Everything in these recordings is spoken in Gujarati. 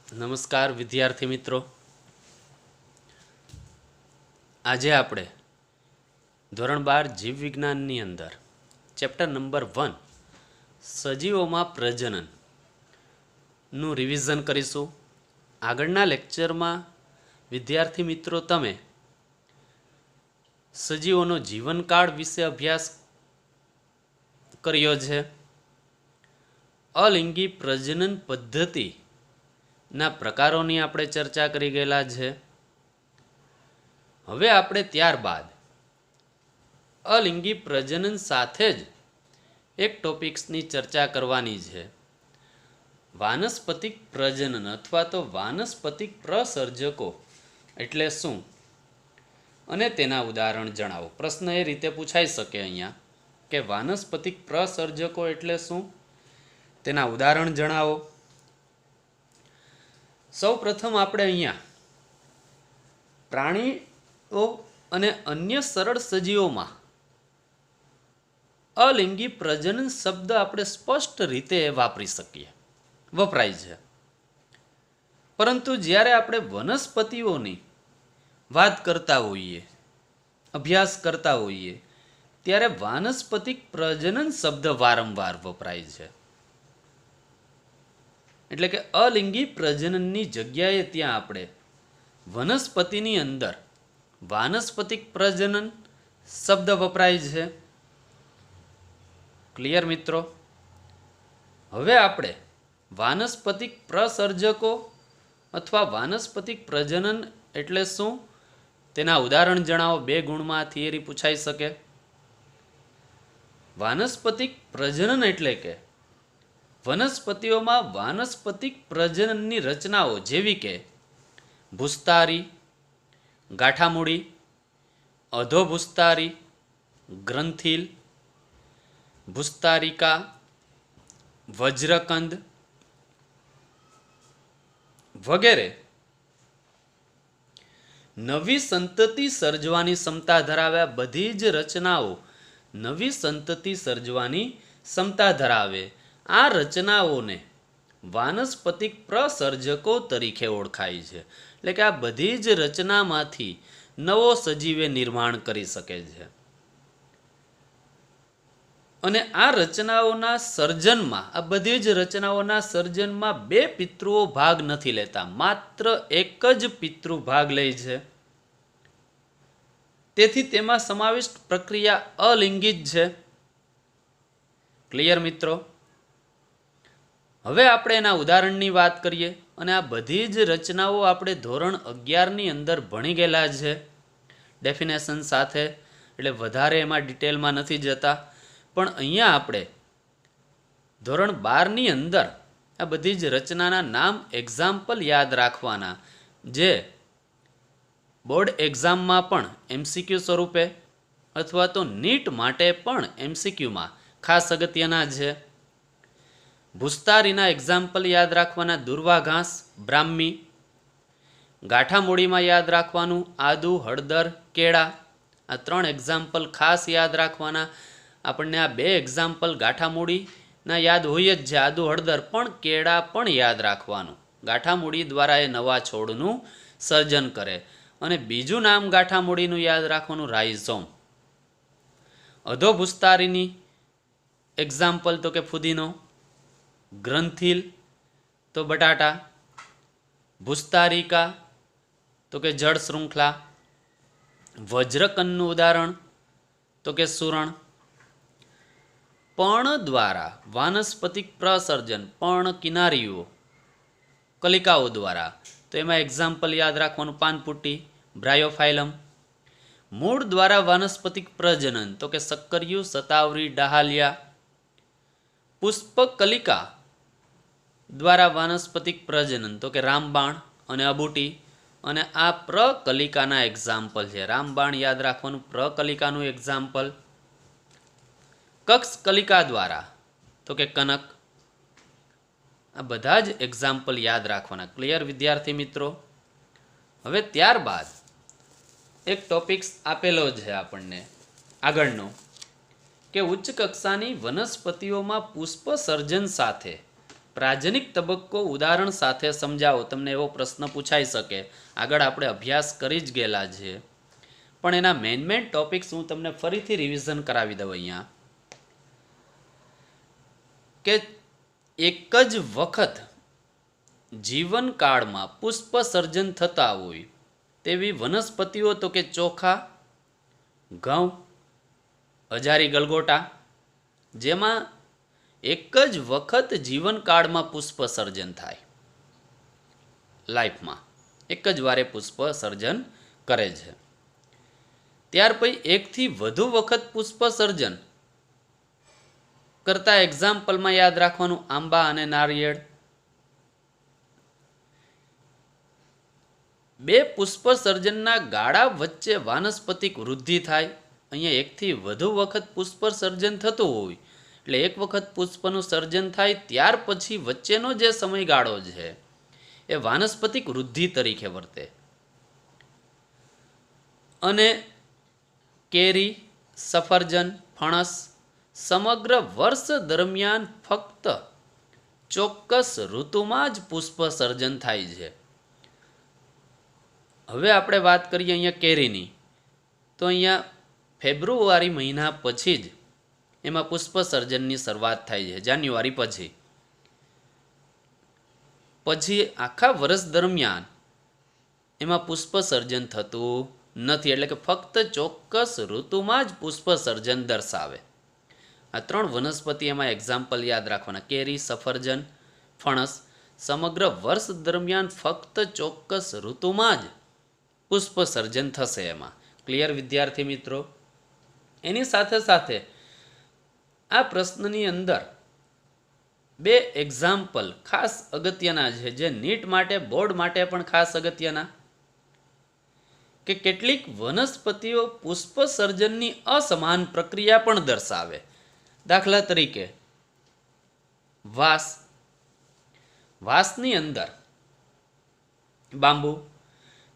નમસ્કાર વિદ્યાર્થી મિત્રો, આજે આપણે ધોરણ 12 જીવ વિજ્ઞાનની અંદર ચેપ્ટર નંબર 1 સજીવોમાં પ્રજનનનું રિવિઝન કરીશું. આગળના લેક્ચરમાં વિદ્યાર્થી મિત્રો તમે સજીવોનો જીવનકાળ વિશે અભ્યાસ કર્યો છે. અલિંગી પ્રજનન પદ્ધતિના પ્રકારોની આપણે ચર્ચા કરી ગયેલા છે. હવે આપણે ત્યારબાદ અલિંગી પ્રજનન સાથે જ એક ટોપિક્સની ચર્ચા કરવાની છે. વાનસ્પતિક પ્રજનન અથવા તો વાનસ્પતિક પ્રસર્જકો એટલે શું અને તેના ઉદાહરણ જણાવો. પ્રશ્ન એ રીતે પૂછાઈ શકે અહીંયા કે વાનસ્પતિક પ્રસર્જકો એટલે શું, તેના ઉદાહરણ જણાવો. સૌ પ્રથમ આપણે અહીંયા પ્રાણીઓ અને અન્ય સરળ સજીવોમાં અલિંગી પ્રજનન શબ્દ આપણે સ્પષ્ટ રીતે વાપરી શકીએ, વપરાય છે. પરંતુ જ્યારે આપણે વનસ્પતિઓની વાત કરતા હોઈએ, અભ્યાસ કરતા હોઈએ, ત્યારે વાનસ્પતિક પ્રજનન શબ્દ વારંવાર વપરાય છે. એટલે કે અલિંગી પ્રજનનની જગ્યાએ ત્યાં આપણે વનસ્પતિની અંદર વાનસ્પતિક પ્રજનન શબ્દ વપરાય છે. ક્લિયર મિત્રો? હવે આપણે વાનસ્પતિક પ્રસર્જકો અથવા વાનસ્પતિક પ્રજનન એટલે શું, તેના ઉદાહરણ જણાવો. 2 ગુણમાં થિયરી પૂછાઈ શકે. વાનસ્પતિક પ્રજનન એટલે કે વનસ્પતિઓમાં વાનસ્પતિક પ્રજનનની રચનાઓ જેવી કે ભૂસ્તારી, ગાંઠામૂળી, અધોભૂસ્તારી, ગ્રંથિલ, ભૂસ્તારિકા, વજ્રકંદ વગેરે નવી સંતતિ સર્જવાની ક્ષમતા ધરાવે. બધી જ રચનાઓ નવી સંતતિ સર્જવાની ક્ષમતા ધરાવે. આ રચનાઓને વાનસ્પતિક પ્રસર્જકો તરીકે ઓળખાય છે. એટલે કે આ બધી જ રચનામાંથી નવો સજીવે નિર્માણ કરી શકે છે. અને આ રચનાઓના સર્જનમાં, આ બધી જ રચનાઓના સર્જનમાં 2 પિતૃઓ ભાગ નથી લેતા, માત્ર એક જ પિતૃ ભાગ લે છે. તેથી તેમાં સમાવિષ્ટ પ્રક્રિયા અલિંગી જ છે. ક્લિયર મિત્રો? હવે આપણે એના ઉદાહરણની વાત કરીએ. અને આ બધી જ રચનાઓ આપણે ધોરણ 11ની અંદર ભણી ગયેલા છે ડેફિનેશન સાથે, એટલે વધારે એમાં ડિટેલમાં નથી જતા. પણ અહીંયા આપણે ધોરણ 12ની અંદર આ બધી જ રચનાના નામ એક્ઝામ્પલ યાદ રાખવાના, જે બોર્ડ એક્ઝામમાં પણ MCQ સ્વરૂપે અથવા તો નીટ માટે પણ MCQમાં ખાસ અગત્યના છે. ભૂસ્તારીના એક્ઝામ્પલ યાદ રાખવાના: દુર્વા ઘાસ, બ્રાહ્મી. ગાંઠામૂળીમાં યાદ રાખવાનું આદુ, હળદર, કેળા. આ 3 એક્ઝામ્પલ ખાસ યાદ રાખવાના. આપણને આ 2 એક્ઝામ્પલ ગાંઠામૂળીના યાદ હોય જ છે, આદુ હળદર, પણ કેળા પણ યાદ રાખવાનું. ગાંઠામૂળી દ્વારા એ નવા છોડનું સર્જન કરે. અને બીજું નામ ગાંઠામૂળીનું યાદ રાખવાનું, રાઇઝોમ. અધોભૂસ્તારીની એક્ઝામ્પલ તો કે ફુદીનો, ગ્રંથિલ તો બટાટા, ભૂસ્તારિકા તો કે જળ શૃંખલા, વજ્રકનનું ઉદાહરણ તો કે સુરણ. પર્ણ દ્વારા વાનસ્પતિક પ્રસર્જન, પર્ણ કિનારીઓ, કલિકાઓ દ્વારા, તો એમાં એક્ઝામ્પલ યાદ રાખવાનું પાનપુટ્ટી, બ્રાયોફાઇલમ. મૂળ દ્વારા વાનસ્પતિક પ્રજનન તો કે સક્કરિયું, સતાવરી, ડાહાલિયા. પુષ્પકલિકા દ્વારા વાનસ્પતિક પ્રજનન તો કે રામબાણ અને અબૂટી. અને આ પ્રકલિકાના એક્ઝામ્પલ છે. રામબાણ યાદ રાખવાનું, પ્રકલિકાનું એક્ઝામ્પલ. કક્ષકલિકા દ્વારા તો કે કનક. આ બધા જ એક્ઝામ્પલ યાદ રાખવાના. ક્લિયર વિદ્યાર્થી મિત્રો? હવે ત્યારબાદ એક ટોપિક્સ આપેલો છે આપણને આગળનો, કે ઉચ્ચ કક્ષાની વનસ્પતિઓમાં પુષ્પ સર્જન સાથે પ્રાજનિક તબક્કો ઉદાહરણ સાથે સમજાવો. તમને એવો પ્રશ્ન પૂછાઈ શકે. આગળ આપણે અભ્યાસ કરી જ ગયેલા છે, પણ એના મેન ટોપિક્સ હું તમને ફરીથી રિવિઝન કરાવી દઉં અહીંયા. કે એક જ વખત જીવનકાળમાં પુષ્પ સર્જન થતા હોય તેવી વનસ્પતિઓ તો કે ચોખા, ઘઉં, અજારી ગલગોટા, જેમાં એક જ વખત જીવનકાળમાં પુષ્પ સર્જન થાય. લાઈફમાં એક જ વારે પુષ્પ સર્જન કરે છે. ત્યાર પછી એકથી વધુ વખત પુષ્પ સર્જન કરતા એક્ઝામ્પલમાં યાદ રાખવાનું આંબા અને નારિયેળ. બે પુષ્પ સર્જનના ગાળા વચ્ચે વાનસ્પતિક વૃદ્ધિ થાય. અહીંયા એકથી વધુ વખત પુષ્પ સર્જન થતું હોય એટલે એક વખત પુષ્પનું સર્જન થાય ત્યાર પછી વચ્ચેનો જે સમયગાળો છે એ વાનસ્પતિક વૃદ્ધિ તરીકે વર્તે. અને કેરી, સફરજન, ફણસ સમગ્ર વર્ષ દરમિયાન ફક્ત ચોક્કસ ઋતુમાં જ પુષ્પ સર્જન થાય છે. હવે આપણે વાત કરીએ અહીંયા કેરીની, તો અહીંયા ફેબ્રુઆરી મહિના પછી જ એમાં પુષ્પ સર્જનની શરૂઆત થાય છે, જાન્યુઆરી પછી. પછી આખા વર્ષ દરમિયાન એમાં પુષ્પ સર્જન થતું નથી, એટલે કે ફક્ત ચોક્કસ ઋતુમાં જ પુષ્પ સર્જન દર્શાવે. આ ત્રણ વનસ્પતિ એમાં એક્ઝામ્પલ યાદ રાખવાના: કેરી, સફરજન, ફણસ. સમગ્ર વર્ષ દરમિયાન ફક્ત ચોક્કસ ઋતુમાં જ પુષ્પ સર્જન થશે એમાં. ક્લિયર વિદ્યાર્થી મિત્રો? એની સાથે સાથે આ પ્રશ્નની અંદર બે એક્ઝામ્પલ ખાસ અગત્યના છે, જે નીટ માટે, બોર્ડ માટે પણ ખાસ અગત્યના. કે કેટલીક વનસ્પતિઓ પુષ્પ સર્જનની અસમાન પ્રક્રિયા પણ દર્શાવે. દાખલા તરીકે વાંસ. વાંસની અંદર બાંબુ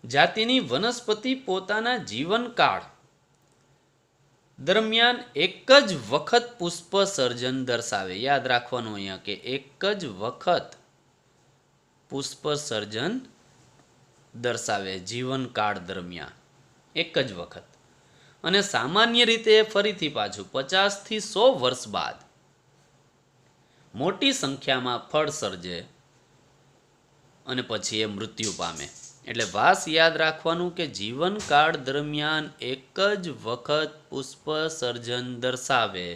જાતિની વનસ્પતિ પોતાના જીવનકાળ દરમિયાન એક જ વખત પુષ્પ સર્જન દર્શાવે. યાદ રાખવાનું અહીંયા કે એક જ વખત પુષ્પ સર્જન દર્શાવે જીવનકાળ દરમિયાન, એક જ વખત. અને સામાન્ય રીતે ફરીથી પાછું 50 થી 100 વર્ષ બાદ મોટી સંખ્યામાં ફળ સર્જે અને પછી એ મૃત્યુ પામે. એટલે વાસ યાદ રાખવાનું કે જીવનકાળ દરમિયાન એક જ વખત પુષ્પ સર્જન દર્શાવે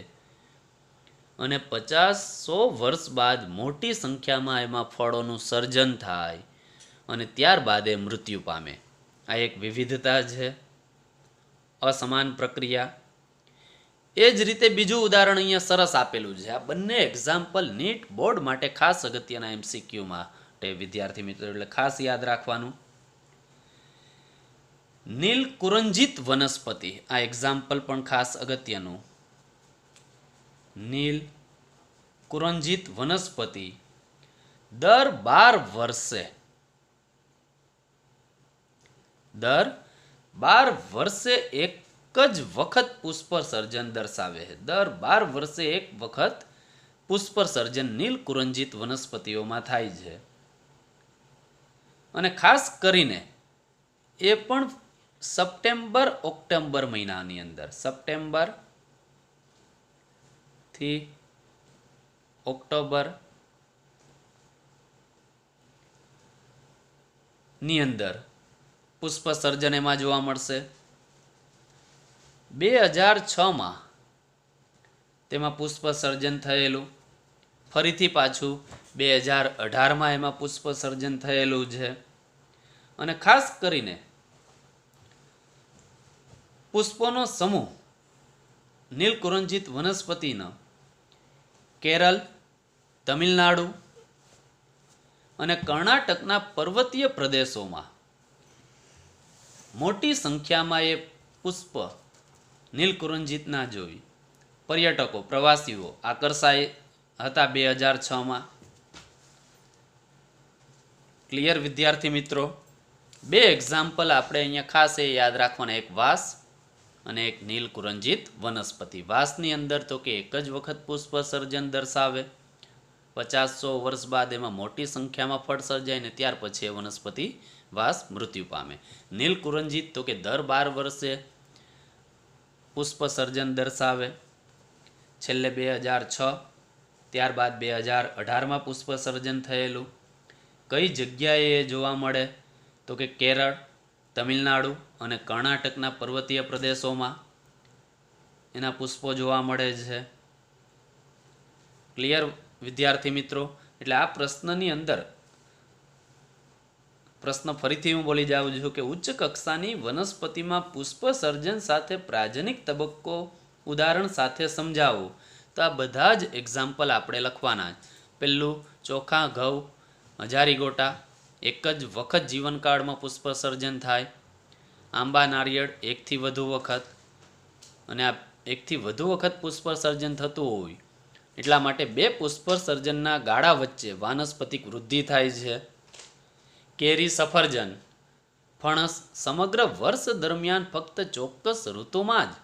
અને 50-100 વર્ષ બાદ મોટી સંખ્યામાં એમાં ફળોનું સર્જન થાય અને ત્યારબાદ એ મૃત્યુ પામે. આ એક વિવિધતા છે, અસમાન પ્રક્રિયા. એ જ રીતે બીજું ઉદાહરણ અહીંયા સરસ આપેલું છે. આ બંને એક્ઝામ્પલ નીટ બોર્ડ માટે ખાસ અગત્યના MCQમાં વિદ્યાર્થી મિત્રો, એટલે ખાસ યાદ રાખવાનું. નીલ કુરંજિત વનસ્પતિ, આ એક્ઝામ્પલ પણ ખાસ અગત્યનું. નીલ કુરંજિત વનસ્પતિ દર 12 વર્ષે એક જ વખત પુષ્પ સર્જન દર્શાવે છે. દર 12 વર્ષે એક વખત પુષ્પ સર્જન નીલ કુરંજિત વનસ્પતિઓમાં થાય છે. અને ખાસ કરીને એ પણ સપ્ટેમ્બર ઓક્ટોબર મહિનાની અંદર, સપ્ટેમ્બર થી ઓક્ટોબર ની અંદર પુષ્પ સર્જન એમાં જોવા મળશે. 2006માં તેમાં પુષ્પ સર્જન થયેલું. ફરીથી પાછું 2018માં એમાં પુષ્પ સર્જન થયેલું છે. અને ખાસ કરીને પુષ્પોનો સમૂહ નીલકુરંજિત વનસ્પતિનો કેરળ, તમિલનાડુ અને કર્ણાટકના પર્વતીય પ્રદેશોમાં મોટી સંખ્યામાં એ પુષ્પ નીલકુરંજિતના જોઈ પર્યટકો, પ્રવાસીઓ આકર્ષાય હતા 2006માં. ક્લિયર વિદ્યાર્થી મિત્રો? બે એક્ઝામ્પલ આપણે અહીંયા ખાસ એ યાદ રાખવાના, એક વાંસ અને એક નીલકુરંજિત વનસ્પતિ. વાંસની અંદર તો કે એક જ વખત પુષ્પ સર્જન દર્શાવે 50-100 વર્ષ બાદ એમાં મોટી સંખ્યામાં ફળ સર્જાય ને ત્યાર પછી એ વનસ્પતિ વાસ મૃત્યુ પામે. નીલકુરંજીત તો કે દર 12 વર્ષે પુષ્પ સર્જન દર્શાવે. છેલ્લે 2006 ત્યારબાદ 2018માં પુષ્પ સર્જન થયેલું. કઈ જગ્યાએ એ જોવા મળે તો કે કેરળ, તમિલનાડુ અને કર્ણાટકના પર્વતીય પ્રદેશોમાં એના પુષ્પો જોવા મળે છે. ક્લિયર વિદ્યાર્થી મિત્રો? એટલે આ પ્રશ્નની અંદર પ્રશ્ન ફરીથી હું બોલી જાઉં છું કે ઉચ્ચ કક્ષાની વનસ્પતિમાં પુષ્પ સર્જન સાથે પ્રાજનિક તબક્કો ઉદાહરણ સાથે સમજાવો. તો આ બધા જ એક્ઝામ્પલ આપણે લખવાના. પહેલું ચોખા, ઘઉં, હજારીગોટા એક જ વખત જીવનકાળમાં પુષ્પ સર્જન થાય. આંબા, નારિયેળ એકથી વધુ વખત, અને આ એકથી વધુ વખત પુષ્પ સર્જન થતું હોય એટલા માટે 2 પુષ્પ સર્જનના ગાળા વચ્ચે વાનસ્પતિક વૃદ્ધિ થાય છે. કેરી, સફરજન, ફણસ સમગ્ર વર્ષ દરમિયાન ફક્ત ચોક્કસ ઋતુમાં જ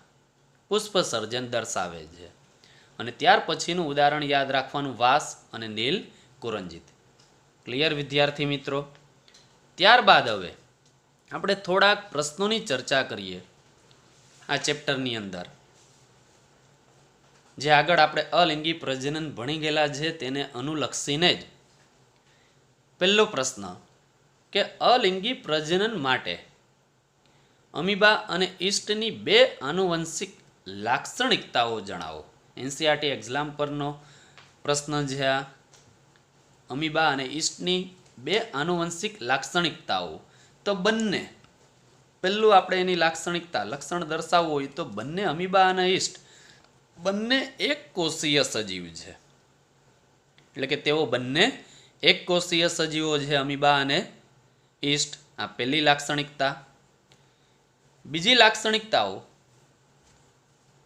પુષ્પ સર્જન દર્શાવે છે. અને ત્યાર પછીનું ઉદાહરણ યાદ રાખવાનું વાંસ અને નીલ કુરંજીત. ક્લિયર વિદ્યાર્થી મિત્રો? ત્યારબાદ હવે આપણે થોડાક પ્રશ્નોની ચર્ચા કરીએ આ ચેપ્ટરની અંદર. જે આગળ આપણે અલિંગી પ્રજનન ભણી ગયેલા છે તેને અનુલક્ષીને જ. પહેલો પ્રશ્ન કે અલિંગી પ્રજનન માટે અમીબા અને ઈસ્ટની 2 આનુવંશિક લાક્ષણિકતાઓ જણાવો. એનસીઆરટી એક્ઝામ પરનો પ્રશ્ન છે આ. અમીબા અને ઈસ્ટની 2 આનુવંશિક લાક્ષણિકતાઓ. તો બંને, પહેલું આપણે એની લાક્ષણિકતા લક્ષણ દર્શાવવું હોય તો બંને અમીબા અને ઈસ્ટ બંને એક કોષીય સજીવ છે. એટલે કે તેઓ બંને એક કોષીય સજીવો છે, અમીબા અને ઈસ્ટ. આ પહેલી લાક્ષણિકતા. બીજી લાક્ષણિકતાઓ,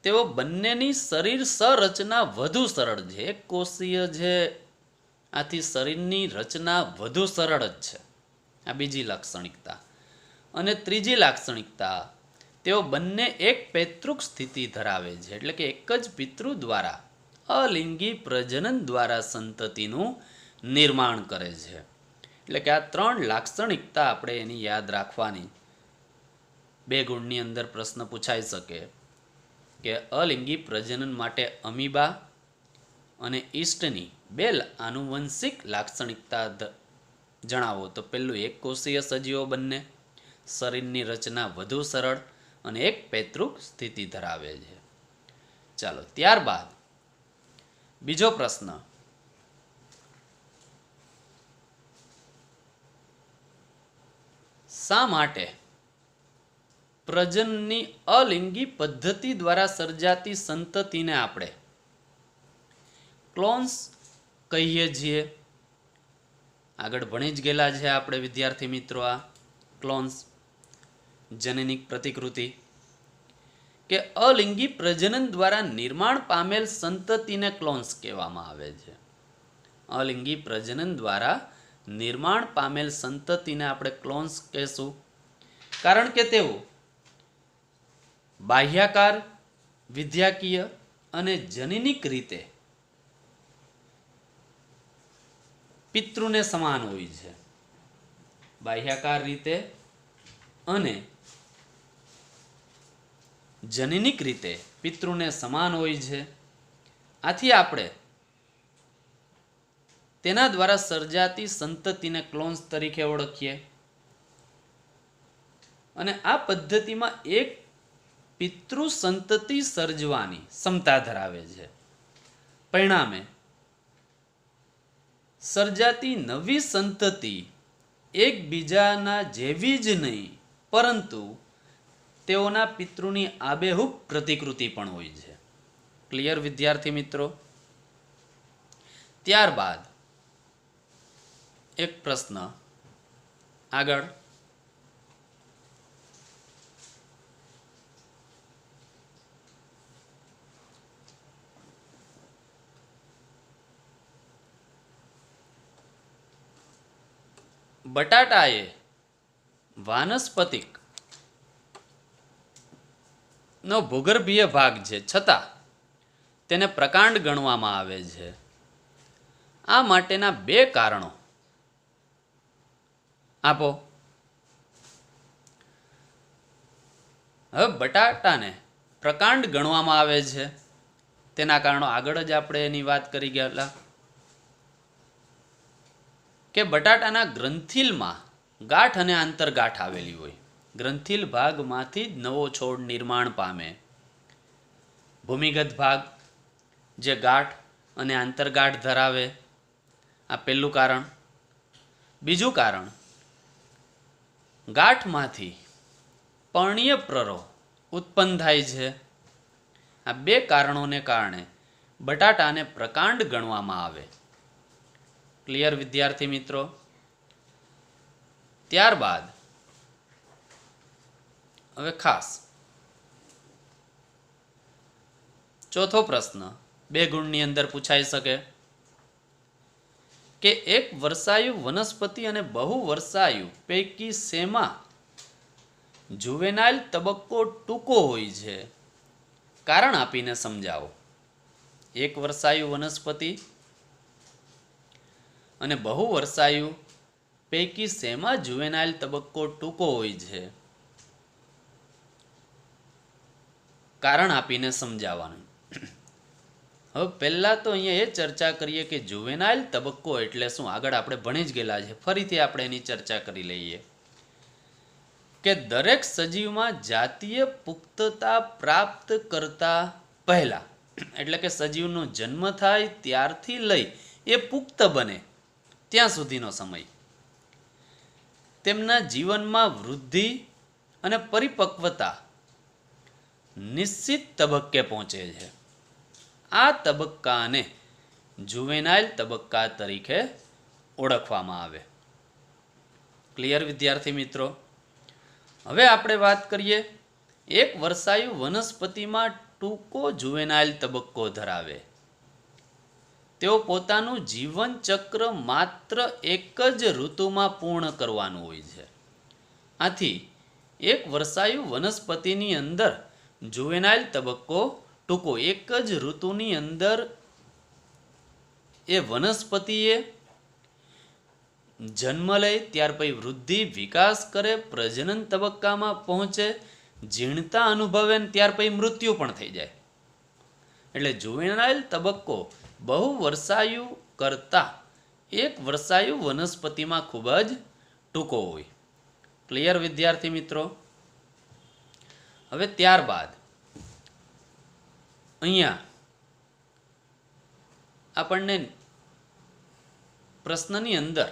તેઓ બંનેની શરીર સંરચના વધુ સરળ છે. એક કોષીય છે, આથી શરીરની રચના વધુ સરળ જ છે. આ બીજી લાક્ષણિકતા. અને ત્રીજી લાક્ષણિકતા, તેઓ બંને એક પૈતૃક સ્થિતિ ધરાવે છે. એટલે કે એક જ પિતૃ દ્વારા અલિંગી પ્રજનન દ્વારા સંતતિનું નિર્માણ કરે છે. એટલે કે આ 3 લાક્ષણિકતા આપણે એની યાદ રાખવાની. 2 ગુણની અંદર પ્રશ્ન પૂછાઈ શકે કે અલિંગી પ્રજનન માટે અમીબા અને ઈસ્ટની 2 આનુવંશિક લાક્ષણિકતા જણાવો. તો પહેલું એક કોષીય સજીવો બંને, શરીરની રચના વધુ સરળ અને એક પૈતૃક સ્થિતિ ધરાવે છે. ચાલો ત્યારબાદ બીજો પ્રશ્ન. શા માટે પ્રજનનની અલિંગી પદ્ધતિ દ્વારા સર્જાતી સંતતિને આપણે ક્લોન્સ કહીએ છીએ? આગળ ભણી જ ગયેલા છે આપણે વિદ્યાર્થી મિત્રો આ ક્લોન્સ, જનનિક પ્રતિકૃતિ. કે અલિંગી પ્રજનન દ્વારા નિર્માણ પામેલ સંતતિને ક્લોન્સ કહેવામાં આવે છે. અલિંગી પ્રજનન દ્વારા નિર્માણ પામેલ સંતતિને આપણે ક્લોન્સ કહેશું. કારણ કે તેઓ બાહ્યાકાર, વિદ્યાકીય અને જનનિક રીતે પિતૃને સમાન હોય છે. બાહ્યાકાર રીતે અને જનનિક રીતે પિતૃને સમાન હોય છે. આથી આપણે તેના દ્વારા સર્જાતી સંતતિને ક્લોન્સ તરીકે ઓળખીએ. અને આ પદ્ધતિમાં એક પિતૃ સંતતિ સર્જવાની ક્ષમતા ધરાવે છે. પરિણામે સર્જાતી નવી સંતતિ એકબીજાના જેવી જ નહીં, પરંતુ તેઓના પિતૃની આબેહૂબ પ્રતિકૃતિ પણ હોય છે. ક્લિયર વિદ્યાર્થી મિત્રો? ત્યારબાદ એક પ્રશ્ન આગળ. બટાટા એ વાનસ્પતિક નો ભૂગર્ભીય ભાગ છે, છતાં તેને પ્રકાંડ ગણવામાં આવે છે. આ માટેના બે કારણો આપો. હવે બટાટાને પ્રકાંડ ગણવામાં આવે છે, તેના કારણો આગળ જ આપણે એની વાત કરી ગયેલા કે બટાટાના ગ્રંથિલમાં ગાંઠ અને આંતરગાંઠ આવેલી હોય. ગ્રંથિલ ભાગમાંથી જ નવો છોડ નિર્માણ પામે. ભૂમિગત ભાગ જે ગાંઠ અને આંતરગાંઠ ધરાવે, આ પહેલું કારણ. બીજું કારણ, ગાંઠમાંથી પર્ણીય પ્રરો ઉત્પન્ન થાય છે. આ બે કારણોને કારણે બટાટાને પ્રકાંડ ગણવામાં આવે. ક્લિયર વિદ્યાર્થી મિત્રો? ત્યારબાદ હવે ખાસ ચોથો પ્રશ્ન 2 ગુણની અંદર પૂછાઈ શકે કે એક વર્ષાયુ વનસ્પતિ અને બહુ વર્ષાયુ પૈકી શેમાં જુવેનાઇલ તબક્કો ટૂંકો હોય છે? કારણ આપીને સમજાવો. એક વર્ષાયુ વનસ્પતિ અને બહુ વર્ષાયુ પૈકી શેમાં જુવેનાઇલ તબક્કો ટૂંકો હોય છે? કારણ આપીને સમજાવવાનું. હવે પહેલા તો અહીંયા એ ચર્ચા કરીએ કે જુવેનાઇલ તબક્કો એટલે શું. આગળ આપણે ભણી જ ગયેલા છે, ફરીથી આપણે એની ચર્ચા કરી લઈએ કે દરેક સજીવમાં જાતીય પુખ્તતા પ્રાપ્ત કરતા પહેલા, એટલે કે સજીવનો જન્મ થાય ત્યારથી લઈ એ પુખ્ત બને ત્યાં સુધીનો સમય, તેમના જીવનમાં વૃદ્ધિ અને પરિપક્વતા નિશ્ચિત તબક્કે પહોંચે છે. આ તબક્કાને જુવેનાઇલ તબક્કા તરીકે ઓળખવામાં આવે. ક્લિયર વિદ્યાર્થી મિત્રો? હવે આપણે વાત કરીએ એક વર્ષાયુ વનસ્પતિમાં ટૂંકો જુવેનાઇલ તબક્કો ધરાવે. તેઓ પોતાનું જીવન ચક્ર માત્ર એક જ ઋતુમાં પૂર્ણ કરવાનું હોય છે. આથી એક વર્ષાયુ વનસ્પતિની અંદર જુવેનાઇલ તબક્કો ટૂંકો, એક જ ઋતુની અંદર એ વનસ્પતિએ જન્મ લે, ત્યાર પછી વૃદ્ધિ વિકાસ કરે, પ્રજનન તબક્કામાં પહોંચે, જીર્ણતા અનુભવે, ત્યાર પછી મૃત્યુ પણ થઈ જાય. એટલે જુવેનાઇલ તબક્કો બહુ વર્ષાયુ કરતા એક વર્ષાયુ વનસ્પતિમાં ખૂબ જ ટૂંકો હોય. ક્લિયર વિદ્યાર્થી મિત્રો? હવે ત્યારબાદ અહીંયા આપણને પ્રશ્નની અંદર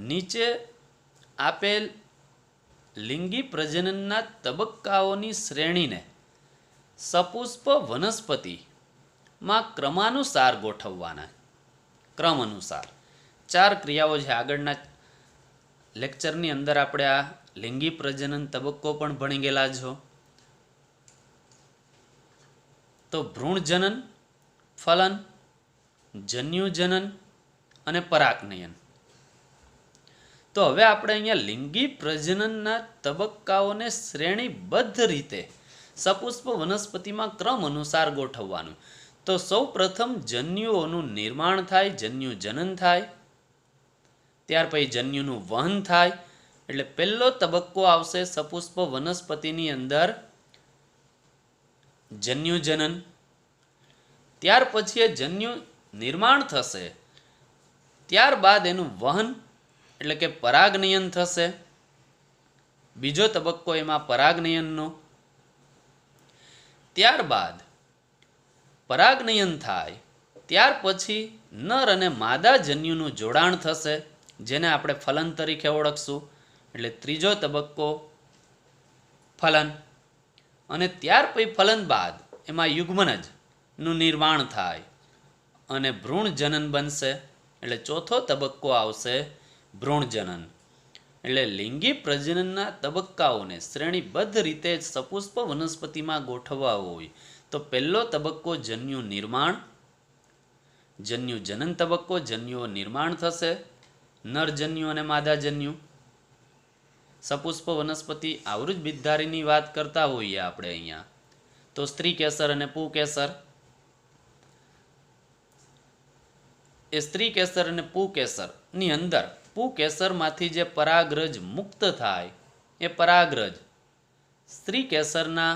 નીચે આપેલ લિંગી પ્રજનનના તબક્કાઓની શ્રેણીને સપુષ્પ વનસ્પતિમાં ક્રમાનુસાર ગોઠવવાના. ક્રમ અનુસાર 4 ક્રિયાઓ છે. આગળના લેક્ચરની અંદર આપણે આ લિંગી પ્રજનન તબક્કો પણ ભણી ગયેલા છો. તો ભ્રૂણજનન, ફલન, જન્યુજનન અને પરાગનયન. તો હવે આપણે અહીંયા લિંગી પ્રજનનના તબક્કાઓને શ્રેણીબદ્ધ રીતે સપુષ્પ વનસ્પતિમાં ક્રમ અનુસાર ગોઠવવાનું. તો સૌ પ્રથમ જન્યુઓનું નિર્માણ થાય, જન્યુજનન થાય, ત્યાર પછી જન્યુનું વહન થાય. એટલે પહેલો તબક્કો આવશે સપુષ્પ વનસ્પતિની અંદર જન્યુજનન. ત્યાર પછી એ જન્યુ નિર્માણ થશે, ત્યારબાદ એનું વહન એટલે કે પરાગનયન થશે. બીજો તબક્કો એમાં પરાગનયનનો. ત્યારબાદ પરાગનયન થાય ત્યાર પછી નર અને માદા જન્યુનું જોડાણ થશે, જેને આપણે ફલન તરીકે ઓળખશું. એટલે ત્રીજો તબક્કો ફલન. અને ત્યાર પછી ફલન બાદ એમાં યુગ્મનજનું નિર્માણ થાય અને ભ્રૂણજનન બનશે. એટલે ચોથો તબક્કો આવશે ભ્રૂણજનન. એટલે લિંગી પ્રજનનના તબક્કાઓને શ્રેણીબદ્ધ રીતે સપુષ્પ વનસ્પતિમાં ગોઠવવા હોય તો પહેલો તબક્કો જન્યુ નિર્માણ, જન્યુજનન તબક્કો, જન્યુઓ નિર્માણ થશે, નરજન્યુ અને માદાજન્યુ. સપુષ્પ વનસ્પતિ આવૃત બીજધારીની વાત કરતા હોઈએ આપણે અહીંયા, તો સ્ત્રી કેસર અને પુંકેસર. એ સ્ત્રી કેસર અને પુકેસરની અંદર પુકેસરમાંથી જે પરાગરજ મુક્ત થાય એ પરાગરજ સ્ત્રી કેસરના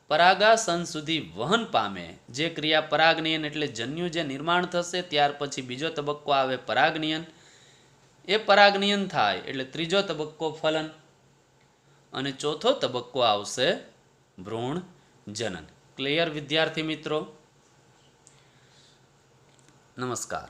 પરાગાસન સુધી વહન પામે, જે ક્રિયા પરાગનયન એટલે જન્યુ જે નિર્માણ થશે ત્યાર પછી બીજો તબક્કો આવે પરાગનયન, એ પરાગનયન થાય એટલે ત્રીજો તબક્કો ફલન અને ચોથો તબક્કો આવશે ભ્રૂણ જનન. ક્લિયર વિદ્યાર્થી મિત્રો? નમસ્કાર.